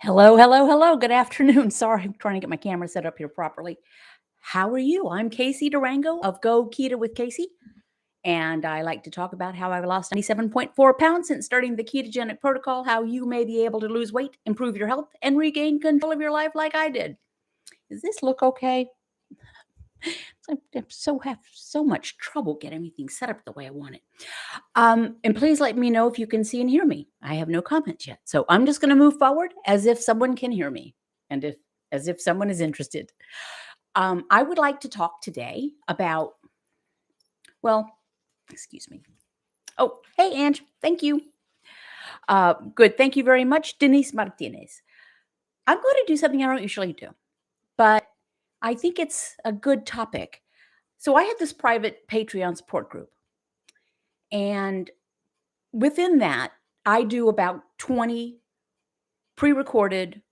Hello, hello, hello. Good afternoon. Sorry, I'm trying to get my camera set up here properly. How are you? I'm Casey Durango of Go Keto with Casey, and I like to talk about how I've lost 97.4 pounds since starting the ketogenic protocol, how you may be able to lose weight, improve your health, and regain control of your life like I did. Does this look okay? Have so much trouble getting everything set up the way I want it. And please let me know if you can see and hear me. I have no comments yet, so I'm just going to move forward as if someone can hear me, and if as if someone is interested. I would like to talk today about, well, excuse me. Oh, hey, Ange. Thank you. Good. Thank you very much, Denise Martinez. I'm going to do something I don't usually do, but I think it's a good topic. So I have this private Patreon support group, and within that, I do about 20 pre-recorded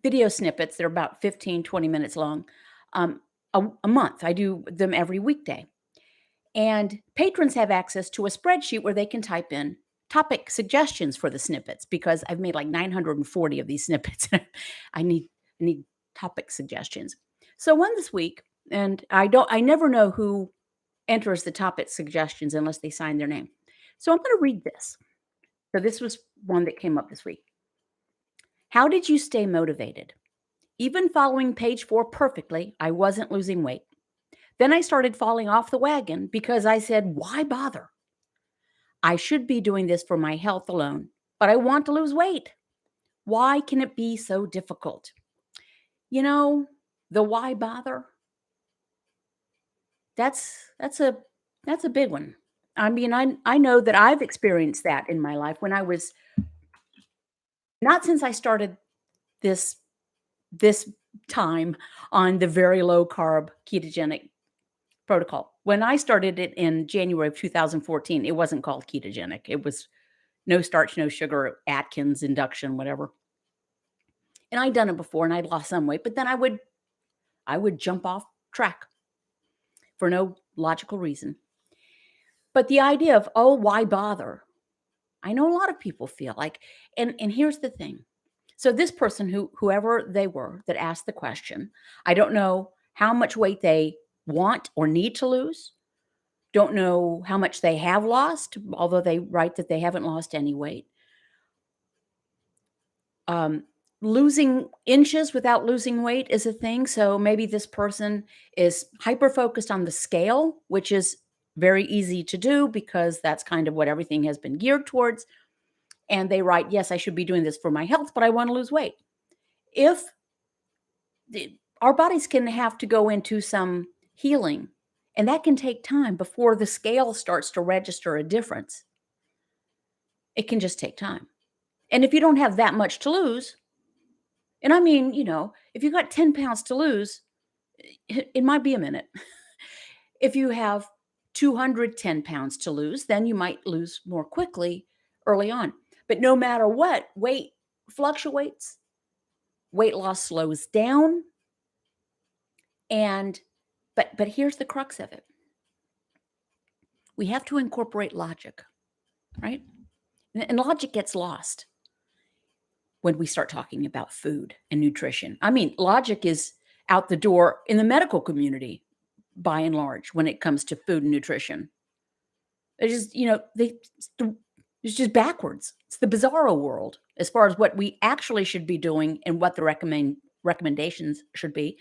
video snippets. They're about 15, 20 minutes long, a month. I do them every weekday. And patrons have access to a spreadsheet where they can type in topic suggestions for the snippets, because I've made like 940 of these snippets. I need topic suggestions. So one this week, and I never know who enters the topic suggestions unless they sign their name. So I'm going to read this. So this was one that came up this week. How did you stay motivated? Even following page 4 perfectly, I wasn't losing weight. Then I started falling off the wagon because I said, why bother? I should be doing this for my health alone, but I want to lose weight. Why can it be so difficult? You know, the why bother? That's a big one. I mean, I know that I've experienced that in my life when I was, not since I started this this time on the very low carb ketogenic protocol. When I started it in January of 2014, it wasn't called ketogenic. It was no starch, no sugar, Atkins, induction, whatever. And I'd done it before and I'd lost some weight, but then I would jump off track for no logical reason. But the idea of, oh, why bother? I know a lot of people feel like, and here's the thing. So this person, whoever they were that asked the question, I don't know how much weight they want or need to lose. Don't know how much they have lost, although they write that they haven't lost any weight. Losing inches without losing weight is a thing. So maybe this person is hyper focused on the scale, which is very easy to do because that's kind of what everything has been geared towards. And they write, yes, I should be doing this for my health, but I want to lose weight. If our bodies can have to go into some healing, and that can take time before the scale starts to register a difference. It can just take time. And if you don't have that much to lose, and I mean, if you got 10 pounds to lose, it might be a minute. If you have 210 pounds to lose, then you might lose more quickly early on. But no matter what, weight fluctuates, weight loss slows down. But here's the crux of it. We have to incorporate logic, right? And logic gets lost when we start talking about food and nutrition. I mean, logic is out the door in the medical community, by and large, when it comes to food and nutrition. It's just, it's just backwards. It's the bizarro world as far as what we actually should be doing and what the recommendations should be,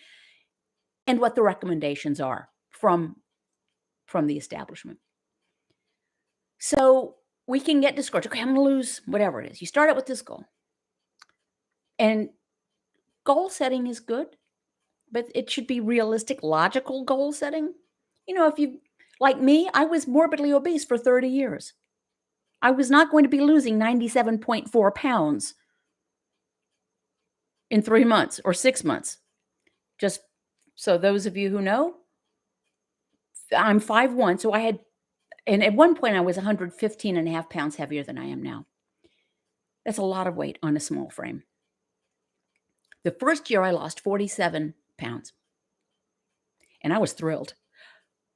and what the recommendations are from the establishment. So we can get discouraged. Okay, I'm going to lose whatever it is. You start out with this goal. And goal setting is good, but it should be realistic, logical goal setting. If you, like me, I was morbidly obese for 30 years. I was not going to be losing 97.4 pounds in 3 months or 6 months. Just so those of you who know, I'm 5'1", so and at one point I was 115 and a half pounds heavier than I am now. That's a lot of weight on a small frame. The first year I lost 47 pounds, and I was thrilled.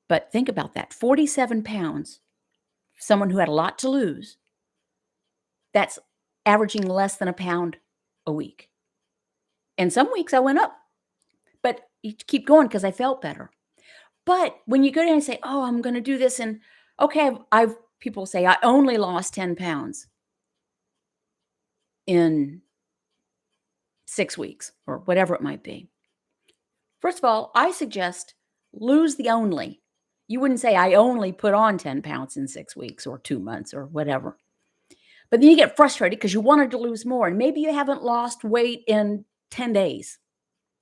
But think about that, 47 pounds, someone who had a lot to lose, that's averaging less than a pound a week. And some weeks I went up, but you keep going because I felt better. But when you go down and say, "Oh, I'm gonna do this," and okay, I've people say, "I only lost 10 pounds in 6 weeks," or whatever it might be. First of all, I suggest lose the only. You wouldn't say, "I only put on 10 pounds in 6 weeks or 2 months," or whatever. But then you get frustrated because you wanted to lose more, and maybe you haven't lost weight in 10 days.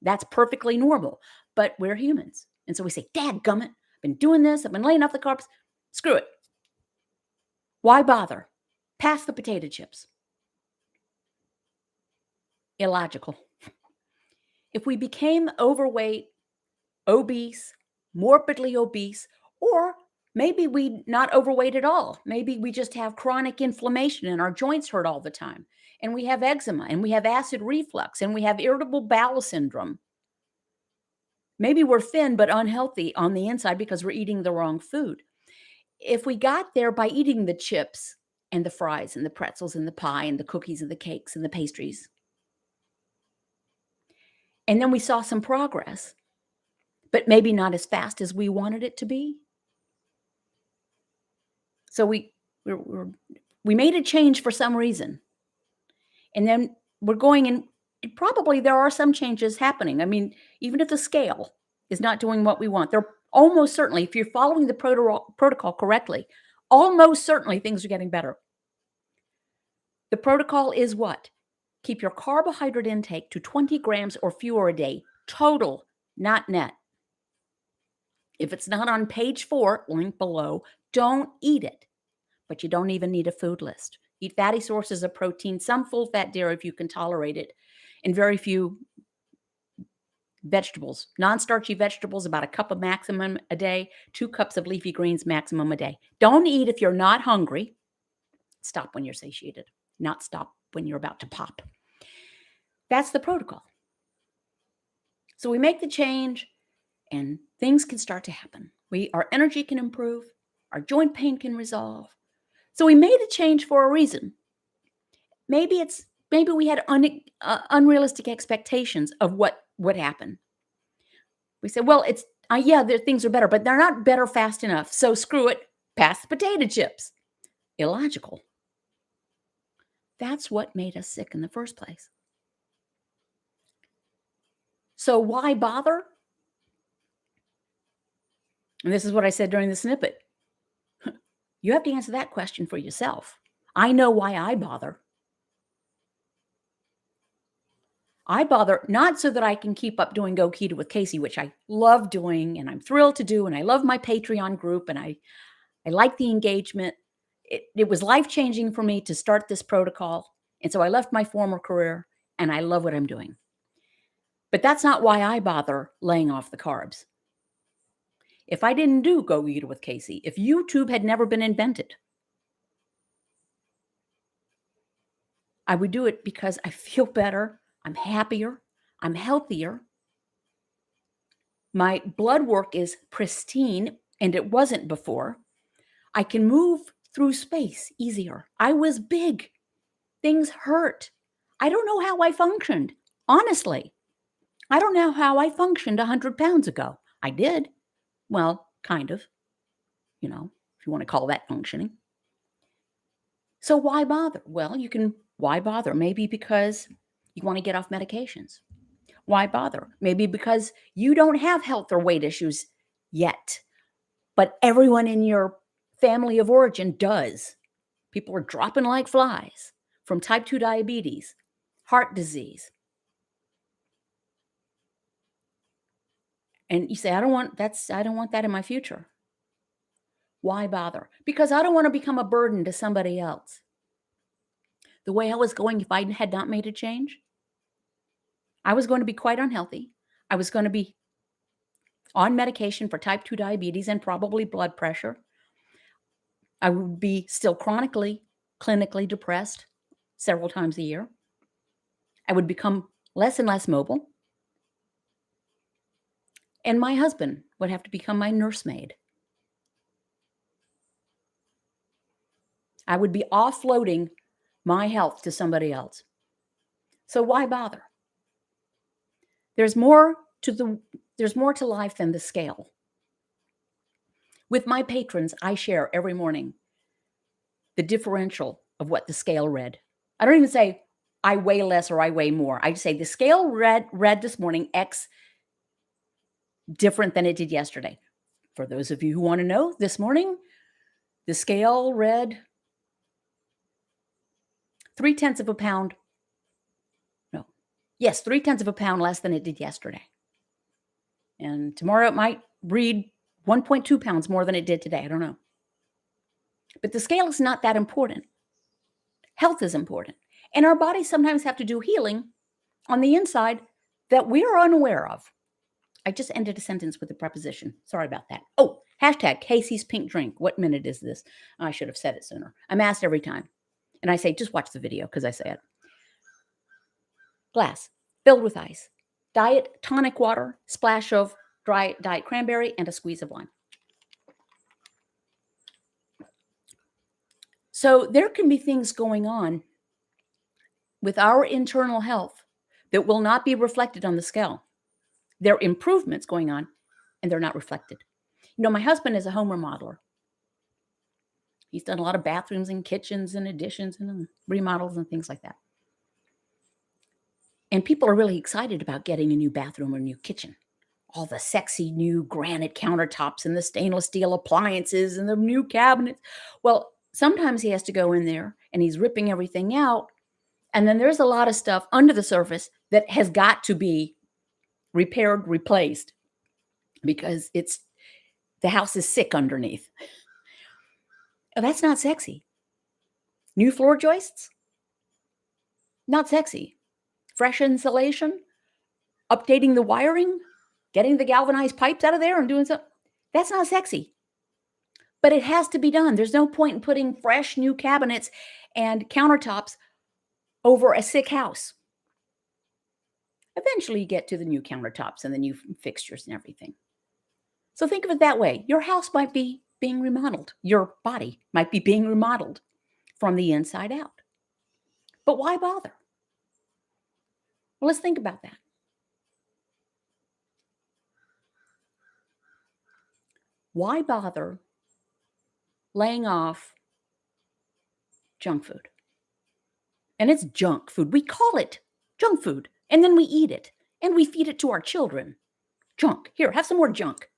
That's perfectly normal, but we're humans. And so we say, "Dadgummit, I've been doing this. I've been laying off the carbs. Screw it. Why bother? Pass the potato chips." Illogical. If we became overweight, obese, morbidly obese, or maybe we not overweight at all. Maybe we just have chronic inflammation and our joints hurt all the time. And we have eczema and we have acid reflux and we have irritable bowel syndrome. Maybe we're thin but unhealthy on the inside because we're eating the wrong food. If we got there by eating the chips and the fries and the pretzels and the pie and the cookies and the cakes and the pastries, and then we saw some progress, but maybe not as fast as we wanted it to be. So we're we made a change for some reason, and then we're going and probably there are some changes happening. I mean, even if the scale is not doing what we want, there almost certainly, if you're following the protocol correctly, almost certainly things are getting better. The protocol is what? Keep your carbohydrate intake to 20 grams or fewer a day, total, not net. If it's not on page 4, link below, don't eat it. But you don't even need a food list. Eat fatty sources of protein, some full fat dairy if you can tolerate it, and very few vegetables. Non-starchy vegetables, about a cup of maximum a day, 2 cups of leafy greens maximum a day. Don't eat if you're not hungry. Stop when you're satiated, not stop when you're about to pop. That's the protocol. So we make the change and things can start to happen. Our energy can improve, our joint pain can resolve. So we made a change for a reason. Maybe we had unrealistic expectations of what would happen. We said, well, it's yeah, things are better, but they're not better fast enough. So screw it, pass the potato chips. Illogical. That's what made us sick in the first place. So why bother? And this is what I said during the snippet. You have to answer that question for yourself. I know why I bother. I bother not so that I can keep up doing Go Keto with Casey, which I love doing and I'm thrilled to do. And I love my Patreon group and I like the engagement. It was life-changing for me to start this protocol. And so I left my former career and I love what I'm doing. But that's not why I bother laying off the carbs. If I didn't do Go Keto with Casey, if YouTube had never been invented, I would do it because I feel better, I'm happier, I'm healthier. My blood work is pristine, and it wasn't before. I can move through space easier. I was big. Things hurt. I don't know how I functioned. Honestly, I don't know how I functioned 100 pounds ago. I did. Well, kind of, if you want to call that functioning. So why bother? Well, why bother? Maybe because you want to get off medications. Why bother? Maybe because you don't have health or weight issues yet, but everyone in your family of origin does. People are dropping like flies from type 2 diabetes, heart disease. And you say, I don't want that in my future. Why bother? Because I don't want to become a burden to somebody else. The way I was going, if I had not made a change, I was going to be quite unhealthy. I was going to be on medication for type 2 diabetes and probably blood pressure. I would be still clinically depressed several times a year. I would become less and less mobile. And my husband would have to become my nursemaid. I would be offloading my health to somebody else. So why bother? There's more to life than the scale. With my patrons, I share every morning the differential of what the scale read. I don't even say I weigh less or I weigh more. I just say the scale read this morning X different than it did yesterday. For those of you who want to know, this morning the scale read 0.3 of a pound. No, yes, 0.3 of a pound less than it did yesterday. And tomorrow it might read 1.2 pounds more than it did today. I don't know. But the scale is not that important. Health is important. And our bodies sometimes have to do healing on the inside that we're unaware of. I just ended a sentence with a preposition. Sorry about that. Oh, hashtag Casey's pink drink. What minute is this? I should have said it sooner. I'm asked every time. And I say, just watch the video because I say it. Glass filled with ice. Diet tonic water, splash of dry diet cranberry, and a squeeze of lime. So there can be things going on with our internal health that will not be reflected on the scale. There are improvements going on, and they're not reflected. You know, my husband is a home remodeler. He's done a lot of bathrooms and kitchens and additions and remodels and things like that. And people are really excited about getting a new bathroom or new kitchen. All the sexy new granite countertops and the stainless steel appliances and the new cabinets. Well, sometimes he has to go in there and he's ripping everything out. And then there's a lot of stuff under the surface that has got to be repaired, replaced, because the house is sick underneath. That's not sexy. New floor joists? Not sexy. Fresh insulation? Updating the wiring? Getting the galvanized pipes out of there and doing something? That's not sexy. But it has to be done. There's no point in putting fresh new cabinets and countertops over a sick house. Eventually you get to the new countertops and the new fixtures and everything. So think of it that way. Your house might be being remodeled. Your body might be being remodeled from the inside out. But why bother? Well, let's think about that. Why bother laying off junk food? And it's junk food. We call it junk food, and then we eat it, and we feed it to our children. Junk. Here, have some more junk.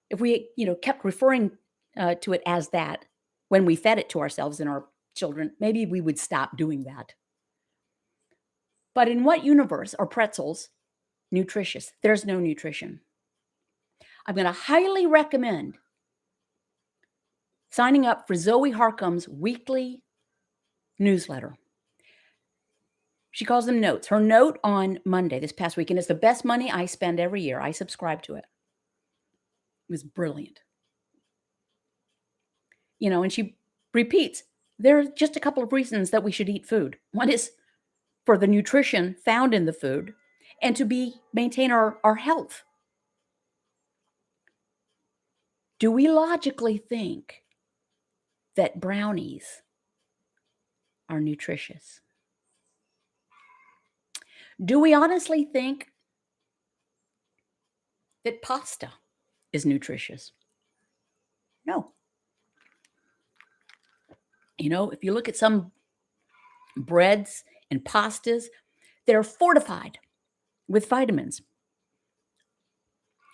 If we, kept referring to it as that when we fed it to ourselves and our children, maybe we would stop doing that. But in what universe are pretzels nutritious? There's no nutrition. I'm going to highly recommend signing up for Zoe Harcum's weekly newsletter. She calls them notes. Her note on Monday this past weekend is the best money I spend every year. I subscribe to it. It was brilliant. And she repeats, there are just a couple of reasons that we should eat food. One is for the nutrition found in the food and to maintain our health. Do we logically think that brownies are nutritious? Do we honestly think that pasta is nutritious? No. If you look at some breads and pastas, they're fortified with vitamins.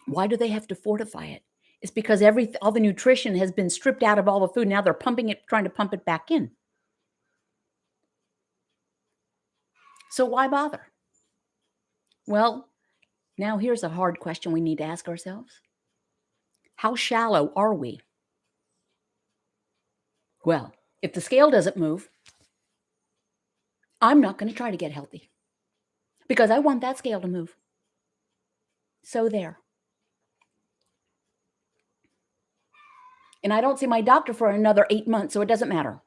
Why do they have to fortify it? It's because all the nutrition has been stripped out of all the food. Now they're trying to pump it back in. So why bother? Well, now here's a hard question we need to ask ourselves. How shallow are we? Well, if the scale doesn't move, I'm not going to try to get healthy because I want that scale to move. So there. And I don't see my doctor for another 8 months, so it doesn't matter.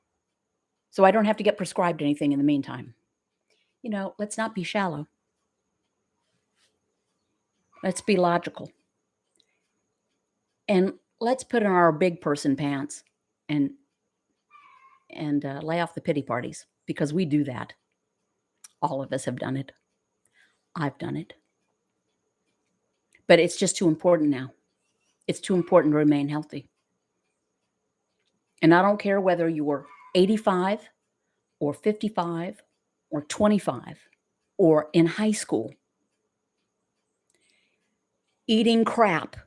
So I don't have to get prescribed anything in the meantime. Let's not be shallow. Let's be logical. And let's put on our big person pants and lay off the pity parties because we do that. All of us have done it. I've done it. But it's just too important now. It's too important to remain healthy. And I don't care whether you're 85 or 55 or 25 or in high school. Eating crap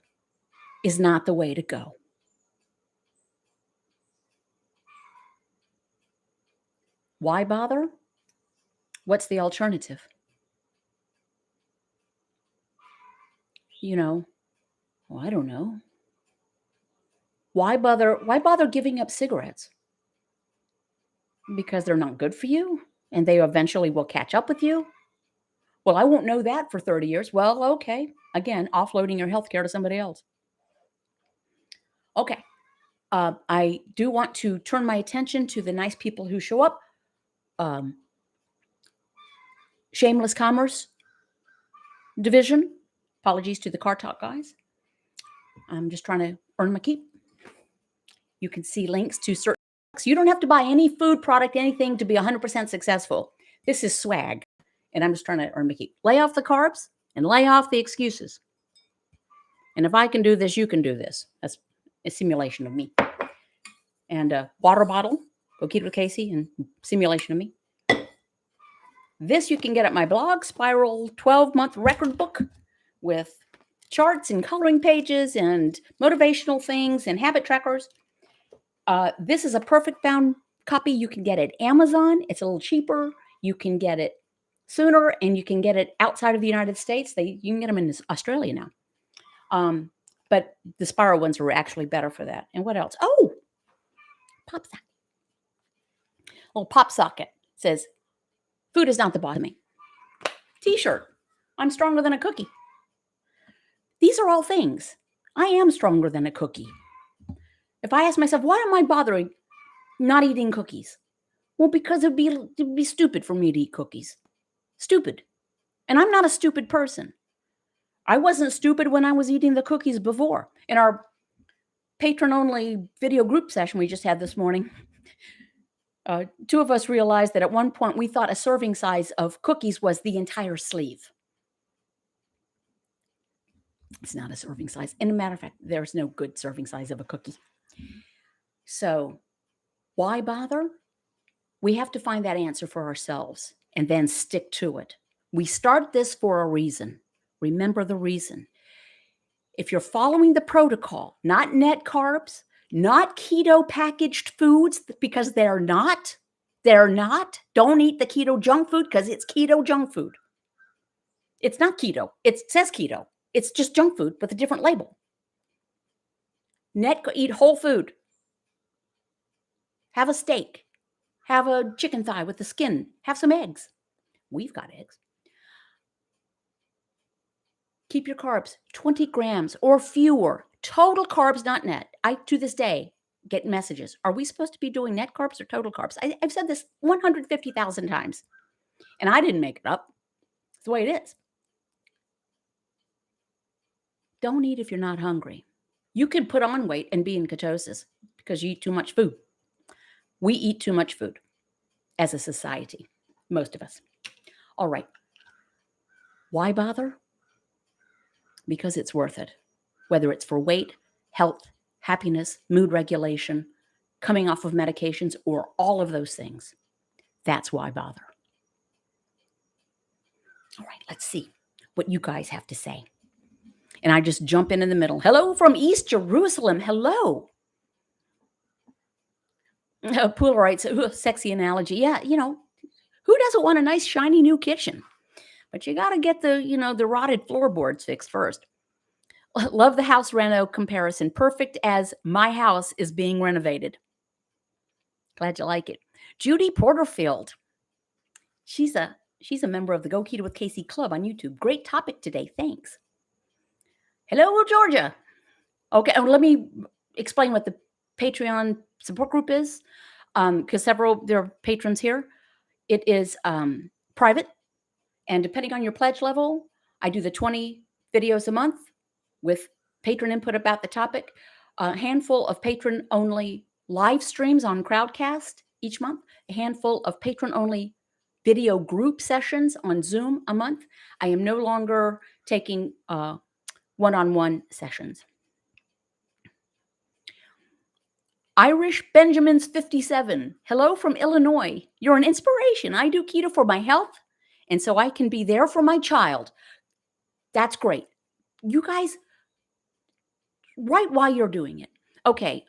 is not the way to go. Why bother? What's the alternative? Well, I don't know. Why bother giving up cigarettes? Because they're not good for you and they eventually will catch up with you? Well, I won't know that for 30 years. Well, okay. Again, offloading your healthcare to somebody else. Okay. I do want to turn my attention to the nice people who show up. Shameless Commerce Division. Apologies to the Car Talk guys. I'm just trying to earn my keep. You can see links to certain. You don't have to buy any food product, anything to be 100% successful. This is swag. And I'm just trying to earn my keep. Lay off the carbs and lay off the excuses. And if I can do this, you can do this. That's a simulation of me. And a water bottle, go keto with Casey, and simulation of me. This you can get at my blog, Spiral 12-month record book with charts and coloring pages and motivational things and habit trackers. This is a perfect bound copy. You can get it at Amazon. It's a little cheaper. You can get it sooner, and you can get it outside of the United States. You can get them in Australia now. But the Spiral ones are actually better for that. And what else? Oh, pop socket. Little pop socket says, food is not the boss of me. T-shirt. I'm stronger than a cookie. These are all things. I am stronger than a cookie. If I ask myself, why am I bothering not eating cookies? Well, because it'd be stupid for me to eat cookies. Stupid. And I'm not a stupid person. I wasn't stupid when I was eating the cookies before. In our patron-only video group session we just had this morning, two of us realized that at one point we thought a serving size of cookies was the entire sleeve. It's not a serving size. And a matter of fact, there's no good serving size of a cookie. So why bother? We have to find that answer for ourselves and then stick to it. We start this for a reason. Remember the reason. If you're following the protocol, not net carbs, not keto packaged foods, because they're not. Don't eat the keto junk food because it's keto junk food. It's not keto. It says keto. It's just junk food with a different label. Eat whole food. Have a steak. Have a chicken thigh with the skin. Have some eggs. We've got eggs. Keep your carbs 20 grams or fewer. Total carbs, not net. I, to this day, get messages. Are we supposed to be doing net carbs or total carbs? I've said this 150,000 times. And I didn't make it up. It's the way it is. Don't eat if you're not hungry. You can put on weight and be in ketosis because you eat too much food. We eat too much food as a society, most of us. All right. Why bother? Because it's worth it. Whether it's for weight, health, happiness, mood regulation, coming off of medications, or all of those things. That's why bother. All right, let's see what you guys have to say. And I just jump in the middle. Hello from East Jerusalem. Hello. Pool writes, sexy analogy. Yeah, who doesn't want a nice, shiny new kitchen? But you got to get the rotted floorboards fixed first. Love the house reno comparison. Perfect as my house is being renovated. Glad you like it. Judy Porterfield. She's a member of the Go Keto with Casey Club on YouTube. Great topic today. Thanks. Hello, Georgia. Okay, let me explain what the Patreon support group is, because there are patrons here. It is private, and depending on your pledge level, I do the 20 videos a month with patron input about the topic, a handful of patron-only live streams on Crowdcast each month, a handful of patron-only video group sessions on Zoom a month. I am no longer taking one-on-one sessions. Irish Benjamin's 57. Hello from Illinois. You're an inspiration. I do keto for my health, and so I can be there for my child. That's great. You guys, write why you're doing it. Okay,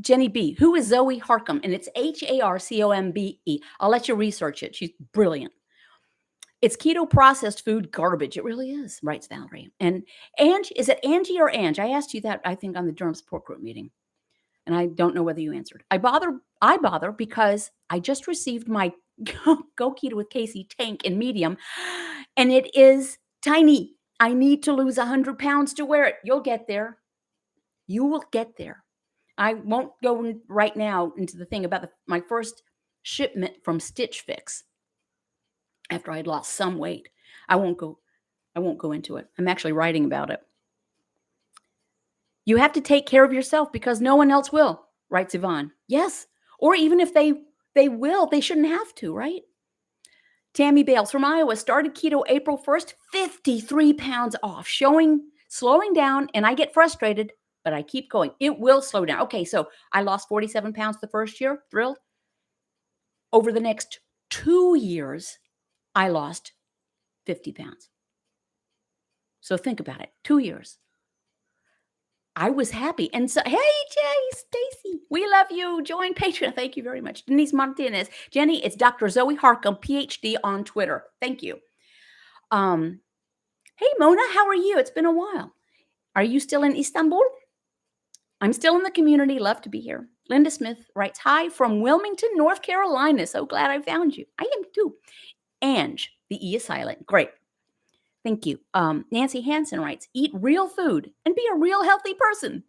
Jenny B. Who is Zoe Harcombe? And it's Harcombe. I'll let you research it. She's brilliant. It's keto processed food garbage. It really is, writes Valerie. And Ange, is it Angie or Ange? I asked you that, I think, on the Durham support group meeting. And I don't know whether you answered. I bother because I just received my Go Keto with Casey tank in medium, and it is tiny. I need to lose 100 pounds to wear it. You'll get there. You will get there. I won't go right now into the thing about my first shipment from Stitch Fix after I had lost some weight. I won't go into it. I'm actually writing about it. You have to take care of yourself because no one else will, writes Yvonne. Yes. Or even if they will, they shouldn't have to, right? Tammy Bales from Iowa started keto April 1st, 53 pounds off, slowing down, and I get frustrated, but I keep going. It will slow down. Okay, so I lost 47 pounds the first year, thrilled. Over the next 2 years, I lost 50 pounds. So think about it, 2 years. I was happy. And so, hey, Jay, Stacy, we love you. Join Patreon. Thank you very much. Denise Martinez. Jenny, it's Dr. Zoe Harcombe, PhD on Twitter. Thank you. Hey, Mona, how are you? It's been a while. Are you still in Istanbul? I'm still in the community. Love to be here. Linda Smith writes, hi from Wilmington, North Carolina. So glad I found you. I am too. Ange, the E is silent. Great. Thank you. Nancy Hansen writes, eat real food and be a real healthy person.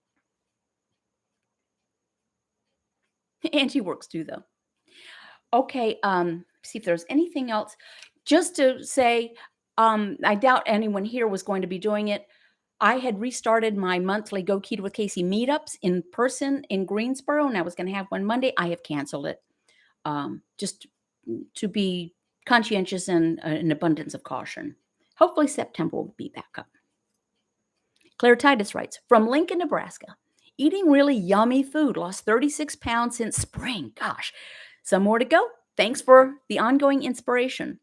Angie works too, though. Okay, see if there's anything else. Just to say, I doubt anyone here was going to be doing it. I had restarted my monthly Go Keto with Casey meetups in person in Greensboro, and I was going to have one Monday. I have canceled it, just to be conscientious and an abundance of caution. Hopefully September will be back up. Claire Titus writes, from Lincoln, Nebraska, eating really yummy food, lost 36 pounds since spring. Gosh, some more to go. Thanks for the ongoing inspiration.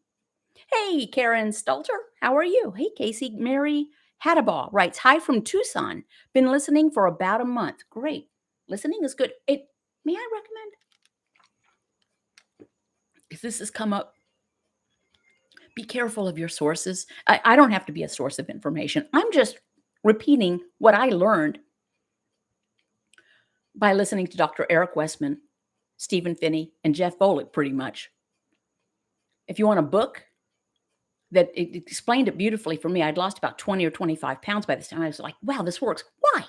Hey, Karen Stalter, how are you? Hey, Casey. Mary Hadabaugh writes, hi from Tucson. Been listening for about a month. Great. Listening is good. May I recommend? If this has come up, be careful of your sources. I don't have to be a source of information. I'm just repeating what I learned by listening to Dr. Eric Westman, Stephen Finney, and Jeff Volek, pretty much. If you want a book that it explained it beautifully for me, I'd lost about 20 or 25 pounds by this time. I was like, wow, this works. Why?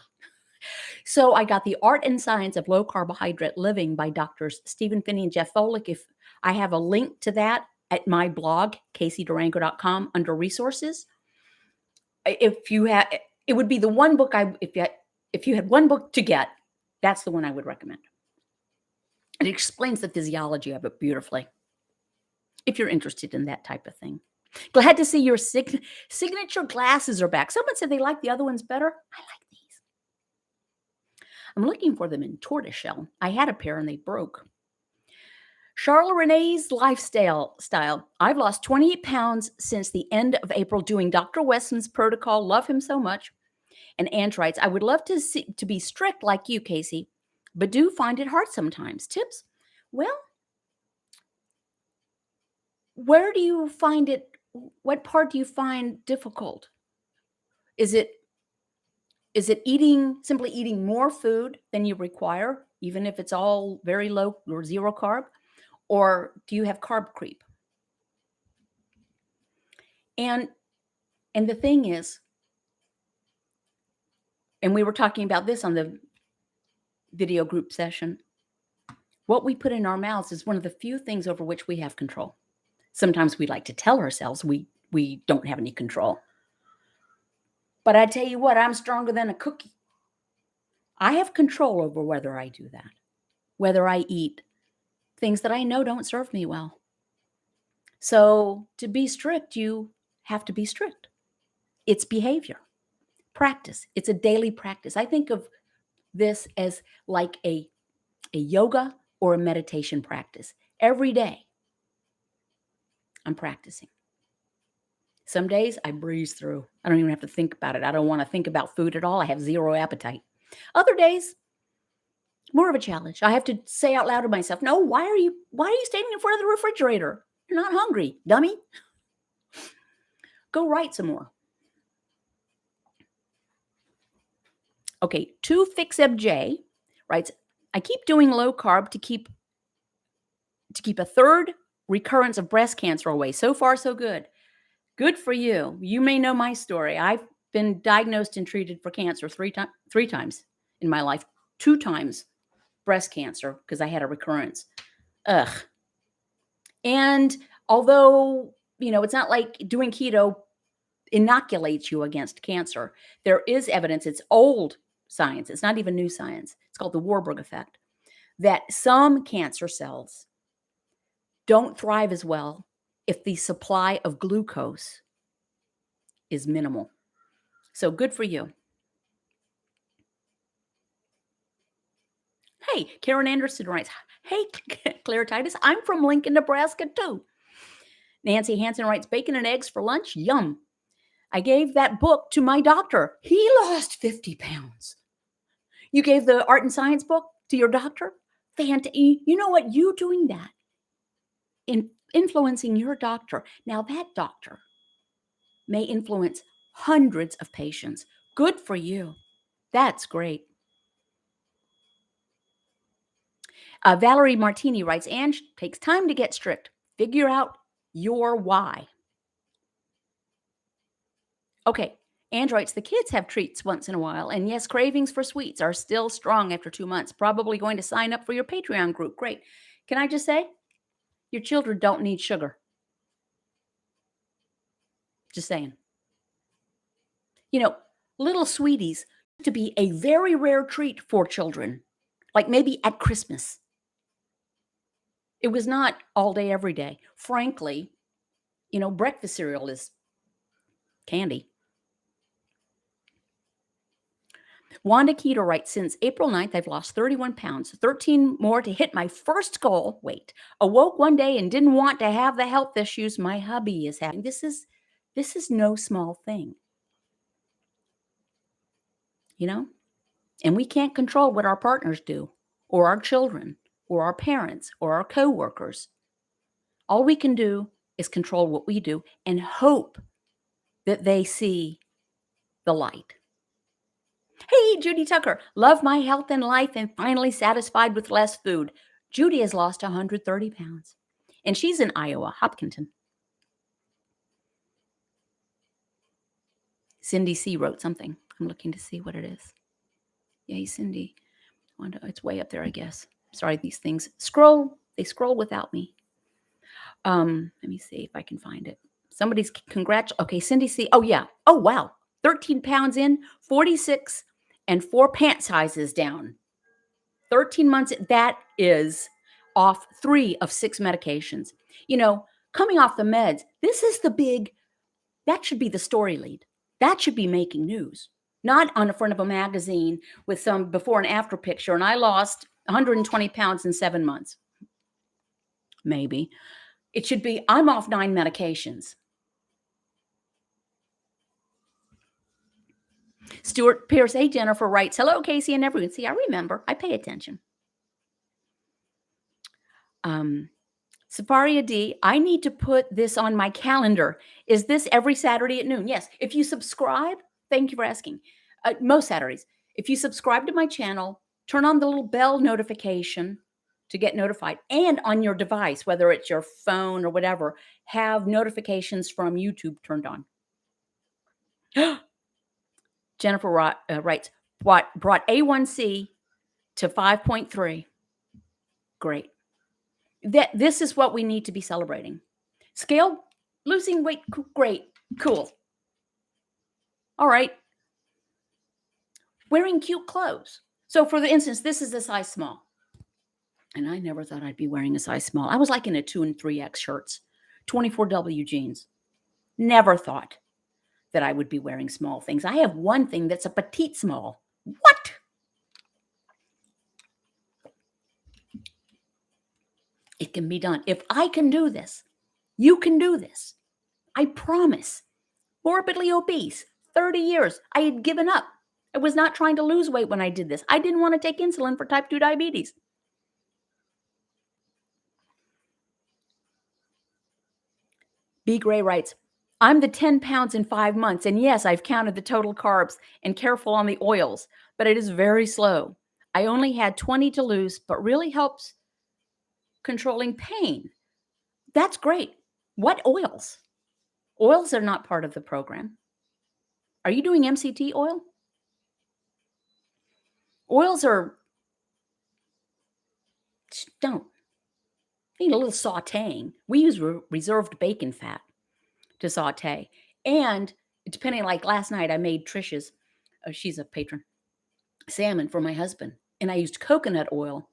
So I got The Art and Science of Low Carbohydrate Living by Doctors Stephen Finney and Jeff Volek. If I have a link to that at my blog, CaseyDurango.com, under resources. If you have, it would be the one book if you had one book to get, that's the one I would recommend. It explains the physiology of it beautifully, if you're interested in that type of thing. Glad to see your signature glasses are back. Someone said they like the other ones better. I like these. I'm looking for them in tortoiseshell. I had a pair and they broke. Charlotte Renee's lifestyle. I've lost 28 pounds since the end of April doing Dr. Weston's protocol. Love him so much. And Ange writes, I would love to be strict like you, Casey, but do find it hard sometimes. Tips? Well, where do you find it? What part do you find difficult? Is it simply eating more food than you require, even if it's all very low or zero carb? Or do you have carb creep? And the thing is, and we were talking about this on the video group session, what we put in our mouths is one of the few things over which we have control. Sometimes we like to tell ourselves we don't have any control. But I tell you what, I'm stronger than a cookie. I have control over whether I do that, whether I eat things that I know don't serve me well. So to be strict, you have to be strict. It's behavior. practice. It's a daily practice. I think of this as like a yoga or a meditation practice. Every day, I'm practicing. Some days I breeze through. I don't even have to think about it. I don't want to think about food at all. I have zero appetite. Other days, more of a challenge. I have to say out loud to myself, no, why are you standing in front of the refrigerator? You're not hungry, dummy. Go write some more. Okay, 2FixMJ writes, I keep doing low carb to keep a third recurrence of breast cancer away. So far, so good. Good for you. You may know my story. I've been diagnosed and treated for cancer three times in my life. 2 times breast cancer because I had a recurrence. Ugh. And although, it's not like doing keto inoculates you against cancer, there is evidence. It's old science. It's not even new science. It's called the Warburg effect, that some cancer cells don't thrive as well if the supply of glucose is minimal. So good for you. Hey, Karen Anderson writes, hey, Claire Titus, I'm from Lincoln, Nebraska too. Nancy Hansen writes, bacon and eggs for lunch, yum. I gave that book to my doctor. He lost 50 pounds. You gave the art and science book to your doctor? You know what? You doing that, influencing your doctor. Now that doctor may influence hundreds of patients. Good for you. That's great. Valerie Martini writes, Ange, takes time to get strict. Figure out your why. Okay, Ange writes, the kids have treats once in a while. And yes, cravings for sweets are still strong after 2 months. Probably going to sign up for your Patreon group. Great. Can I just say, your children don't need sugar. Just saying. Little sweeties used to be a very rare treat for children, like maybe at Christmas. It was not all day, every day. Frankly, breakfast cereal is candy. Wanda Keto writes, since April 9th, I've lost 31 pounds, 13 more to hit my first goal. Wait, awoke one day and didn't want to have the health issues my hubby is having. This is no small thing. And we can't control what our partners do, or our children, or our parents, or our coworkers. All we can do is control what we do and hope that they see the light. Hey, Judy Tucker, love my health and life and finally satisfied with less food. Judy has lost 130 pounds, and she's in Iowa, Hopkinton. Cindy C. wrote something. I'm looking to see what it is. Yay, Cindy. It's way up there, I guess. Sorry, these things they scroll without me. Let me see if I can find it. Somebody's okay, Cindy C. Oh, yeah. Oh, wow. 13 pounds in, 46 and 4 pant sizes down. 13 months, that is off 3 of 6 medications. Coming off the meds, that should be the story lead. That should be making news, not on the front of a magazine with some before and after picture. And I lost 120 pounds in 7 months. Maybe. It should be, I'm off 9 medications. Stuart Pierce, hey, Jennifer writes, hello, Casey and everyone. See, I remember. I pay attention. Safaria D, I need to put this on my calendar. Is this every Saturday at noon? Yes. If you subscribe, thank you for asking. Most Saturdays. If you subscribe to my channel, turn on the little bell notification to get notified. And on your device, whether it's your phone or whatever, have notifications from YouTube turned on. Jennifer writes, brought A1C to 5.3. Great. This is what we need to be celebrating. Scale, losing weight, great, cool. All right. Wearing cute clothes. So for the instance, this is a size small. And I never thought I'd be wearing a size small. I was like in a 2 and 3X shirts, 24W jeans. Never thought that I would be wearing small things. I have one thing that's a petite small. What? It can be done. If I can do this, you can do this. I promise. Morbidly obese, 30 years. I had given up. I was not trying to lose weight when I did this. I didn't want to take insulin for type 2 diabetes. B. Gray writes, I'm the 10 pounds in 5 months. And yes, I've counted the total carbs and careful on the oils, but it is very slow. I only had 20 to lose, but really helps controlling pain. That's great. What oils? Oils are not part of the program. Are you doing MCT oil? Oils are, don't. Need a little sauteing. We use reserved bacon fat to saute. And depending, like last night, I made Trisha's, she's a patron, salmon for my husband. And I used coconut oil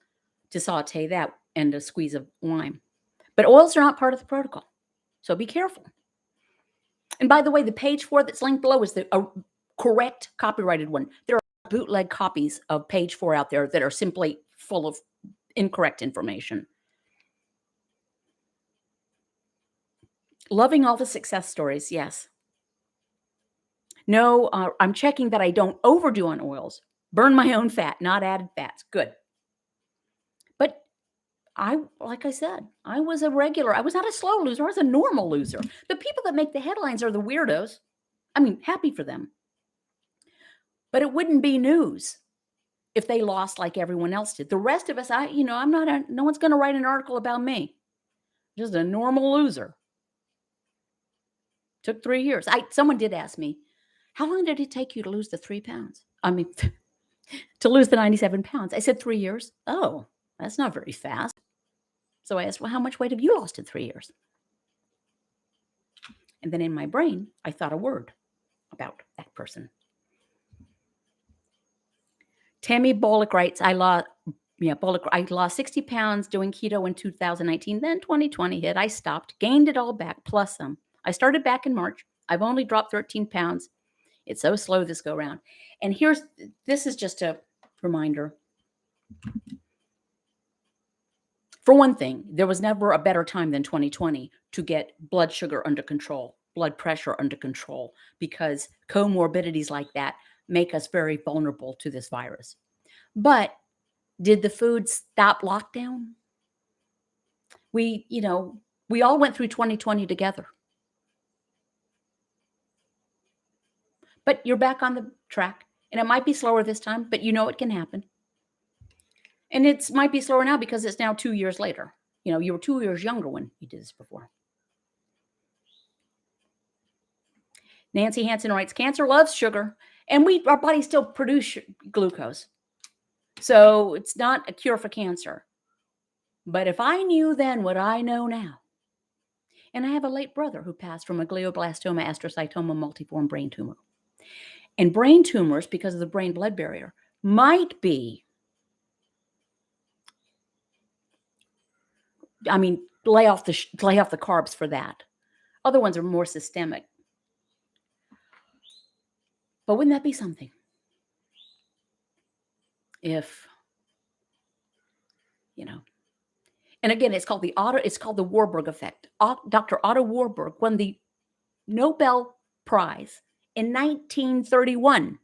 to saute that and a squeeze of lime. But oils are not part of the protocol. So be careful. And by the way, the page 4 that's linked below is the correct copyrighted one. There are bootleg copies of page 4 out there that are simply full of incorrect information. Loving all the success stories, yes. No, I'm checking that I don't overdo on oils. Burn my own fat, not added fats. Good. But like I said, I was a regular. I was not a slow loser. I was a normal loser. The people that make the headlines are the weirdos. I mean, happy for them. But it wouldn't be news if they lost like everyone else did. The rest of us, I'm not no one's going to write an article about me. Just a normal loser. Took 3 years. Someone did ask me, how long did it take you to lose the 3 pounds? I mean, to lose the 97 pounds. I said 3 years. Oh, that's not very fast. So I asked, well, how much weight have you lost in 3 years? And then in my brain, I thought a word about that person. Tammy Bullock writes, I lost 60 pounds doing keto in 2019. Then 2020 hit. I stopped, gained it all back, plus some. I started back in March. I've only dropped 13 pounds. It's so slow this go round. And this is just a reminder. For one thing, there was never a better time than 2020 to get blood sugar under control, blood pressure under control, because comorbidities like that make us very vulnerable to this virus. But did the food stop lockdown? We all went through 2020 together. But you're back on the track, and it might be slower this time, but it can happen. And it might be slower now because it's now 2 years later. You were 2 years younger when you did this before. Nancy Hansen writes, cancer loves sugar, and our bodies still produce glucose. So it's not a cure for cancer. But if I knew then what I know now, and I have a late brother who passed from a glioblastoma astrocytoma multiforme brain tumor. And brain tumors, because of the brain-blood barrier, might be, lay off the carbs for that. Other ones are more systemic. But wouldn't that be something? If, and again, it's called the Warburg effect. Dr. Otto Warburg won the Nobel Prize in 1931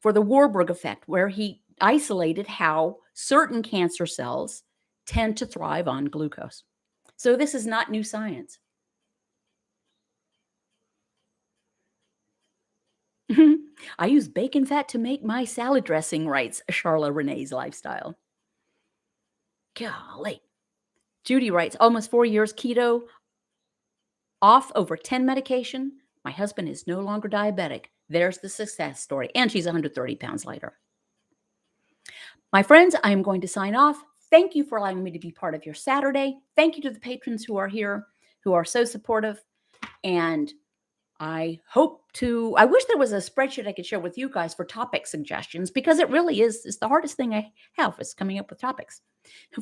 for the Warburg effect, where he isolated how certain cancer cells tend to thrive on glucose. So this is not new science. I use bacon fat to make my salad dressing, writes Charla Renee's Lifestyle. Golly. Judy writes, almost 4 years keto, off over 10 medication. My husband is no longer diabetic. There's the success story. And she's 130 pounds lighter. My friends, I am going to sign off. Thank you for allowing me to be part of your Saturday. Thank you to the patrons who are here, who are so supportive. And I wish there was a spreadsheet I could share with you guys for topic suggestions, because it really is the hardest thing I have is coming up with topics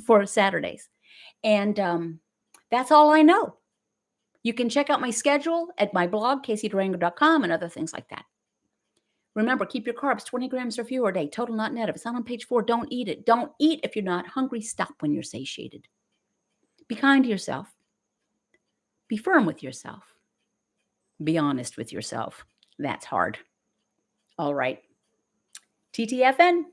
for Saturdays. And that's all I know. You can check out my schedule at my blog, caseydurango.com, and other things like that. Remember, keep your carbs 20 grams or fewer a day, total not net. If it's not on page 4, don't eat it. Don't eat if you're not hungry. Stop when you're satiated. Be kind to yourself. Be firm with yourself. Be honest with yourself. That's hard. All right. TTFN.